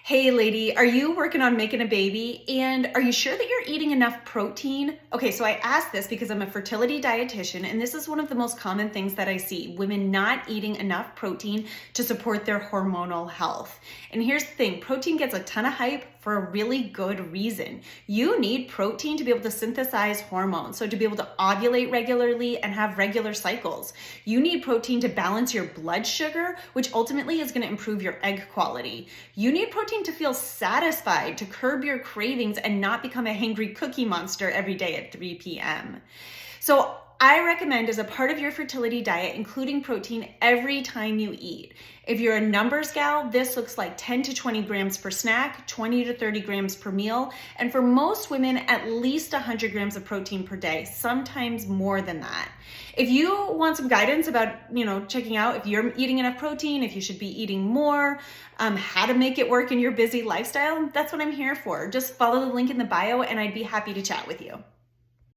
Hey lady, are you working on making a baby? And are you sure that you're eating enough protein? Okay, so I asked this because I'm a fertility dietitian, and this is one of the most common things that I see, women not eating enough protein to support their hormonal health. And here's the thing, protein gets a ton of hype for a really good reason. You need protein to be able to synthesize hormones, so to be able to ovulate regularly and have regular cycles. You need protein to balance your blood sugar, which ultimately is going to improve your egg quality. You need protein to feel satisfied, to curb your cravings and not become a hangry cookie monster every day at 3 p.m. So I recommend as a part of your fertility diet, including protein every time you eat. If you're a numbers gal, this looks like 10 to 20 grams per snack, 20 to 30 grams per meal. And for most women, at least 100 grams of protein per day, sometimes more than that. If you want some guidance about, checking out if you're eating enough protein, if you should be eating more, how to make it work in your busy lifestyle, that's what I'm here for. Just follow the link in the bio and I'd be happy to chat with you.